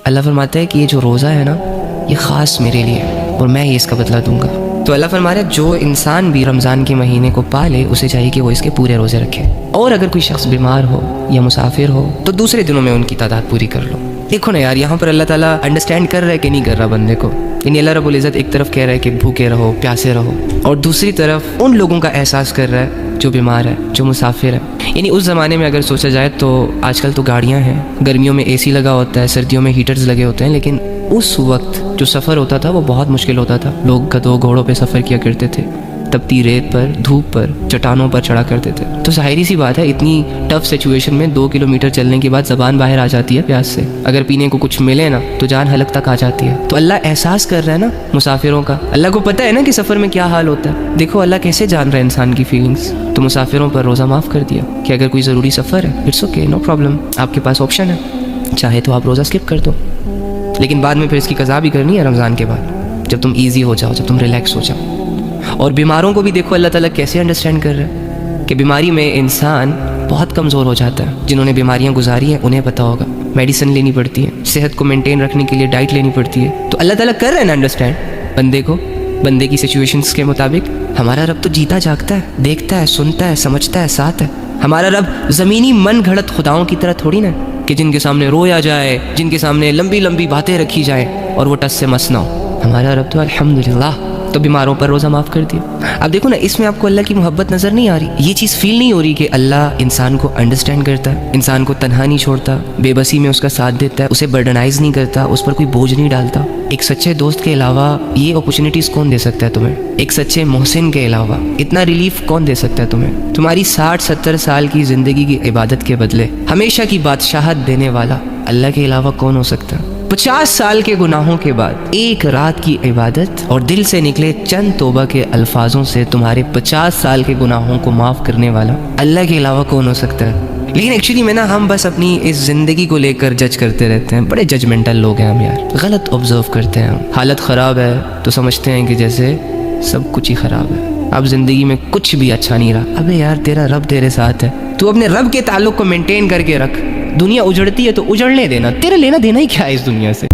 اللہ فرماتا ہے کہ یہ جو روزہ ہے نا یہ خاص میرے لیے ہے اور میں ہی اس کا بدلہ دوں گا. تو اللہ فرما رہا ہے جو انسان بھی رمضان کے مہینے کو پالے اسے چاہیے کہ وہ اس کے پورے روزے رکھے, اور اگر کوئی شخص بیمار ہو یا مسافر ہو تو دوسرے دنوں میں ان کی تعداد پوری کر لو. دیکھو نا یار, یہاں پر اللہ تعالیٰ انڈرسٹینڈ کر رہا ہے کہ نہیں کر رہا بندے کو. یعنی اللہ رب العزت ایک طرف کہہ رہا ہے کہ بھوکے رہو, پیاسے رہو, اور دوسری طرف ان لوگوں کا احساس کر رہا ہے جو بیمار ہے, جو مسافر ہے. یعنی اس زمانے میں اگر سوچا جائے تو آج کل تو گاڑیاں ہیں, گرمیوں میں اے سی لگا ہوتا ہے, سردیوں میں ہیٹرز لگے ہوتے ہیں, لیکن اس وقت جو سفر ہوتا تھا وہ بہت مشکل ہوتا تھا. لوگ گدھوں گھوڑوں پہ سفر کیا کرتے تھے, تپتی ریت پر, دھوپ پر, چٹانوں پر چڑھا کرتے تھے. تو ظاہری سی بات ہے اتنی ٹف سچویشن میں 2 کلومیٹر چلنے کے بعد زبان باہر آ جاتی ہے پیاس سے. اگر پینے کو کچھ ملے نا تو جان حلق تک آ جاتی ہے. تو اللہ احساس کر رہا ہے نا مسافروں کا. اللہ کو پتہ ہے نا کہ سفر میں کیا حال ہوتا ہے. دیکھو اللہ کیسے جان رہا ہے انسان کی فیلنگس. تو مسافروں پر روزہ معاف کر دیا کہ اگر کوئی ضروری سفر ہے اٹس اوکے, نو پرابلم, آپ کے پاس آپشن ہے, چاہے تو آپ روزہ اسکپ کر دو, لیکن بعد میں پھر اس کی قضا بھی کرنی ہے رمضان کے بعد, جب تم ایزی ہو جاؤ, جب تم ریلیکس ہو جاؤ. اور بیماروں کو بھی دیکھو اللہ تعالیٰ کیسے انڈرسٹینڈ کر رہا ہے کہ بیماری میں انسان بہت کمزور ہو جاتا ہے. جنہوں نے بیماریاں گزاری ہیں انہیں پتہ ہوگا, میڈیسن لینی پڑتی ہے, صحت کو مینٹین رکھنے کے لیے ڈائٹ لینی پڑتی ہے. تو اللہ تعالیٰ کر رہا ہے نا انڈرسٹینڈ بندے کو, بندے کی سچویشنس کے مطابق. ہمارا رب تو جیتا جاگتا ہے, دیکھتا ہے, سنتا ہے, سمجھتا ہے, ساتھ ہے. ہمارا رب زمینی من گھڑت خداؤں کی طرح تھوڑی نا کہ جن کے سامنے رویا جائے, جن کے سامنے لمبی لمبی باتیں رکھی جائیں اور وہ ٹس سے مس نہ ہو. ہمارا رب تو الحمدللہ تو بیماروں پر روزہ معاف کر دیا. اب دیکھو نا, اس میں آپ کو اللہ کی محبت نظر نہیں آ رہی, یہ چیز فیل نہیں ہو رہی کہ اللہ انسان کو انڈرسٹینڈ کرتا ہے, انسان کو تنہا نہیں چھوڑتا, بے بسی میں اس کا ساتھ دیتا ہے, اسے برڈنائز نہیں کرتا, اس پر کوئی بوجھ نہیں ڈالتا. ایک سچے دوست کے علاوہ یہ اپرچونیٹیز کون دے سکتا ہے تمہیں؟ ایک سچے محسن کے علاوہ اتنا ریلیف کون دے سکتا ہے تمہیں؟ تمہاری 60-70 سال کی زندگی کی عبادت کے بدلے ہمیشہ کی بادشاہت دینے والا اللہ کے علاوہ کون ہو سکتا ہے؟ 50 سال کے گناہوں کے بعد ایک رات کی عبادت اور دل سے نکلے چند توبہ کے الفاظوں سے تمہارے 50 سال کے گناہوں کو معاف کرنے والا اللہ کے علاوہ کون ہو سکتا ہے؟ لیکن ایکچولی میں نا ہم بس اپنی اس زندگی کو لے کر جج کرتے رہتے ہیں. بڑے ججمنٹل لوگ ہیں ہم یار, غلط آبزرو کرتے ہیں ہم. حالت خراب ہے تو سمجھتے ہیں کہ جیسے سب کچھ ہی خراب ہے, اب زندگی میں کچھ بھی اچھا نہیں رہا. ابے یار تیرا رب تیرے ساتھ ہے, تو اپنے رب کے تعلق کو مینٹین کر کے رکھ. دنیا اجڑتی ہے تو اجڑنے دینا, تیرا لینا دینا ہی کیا ہے اس دنیا سے؟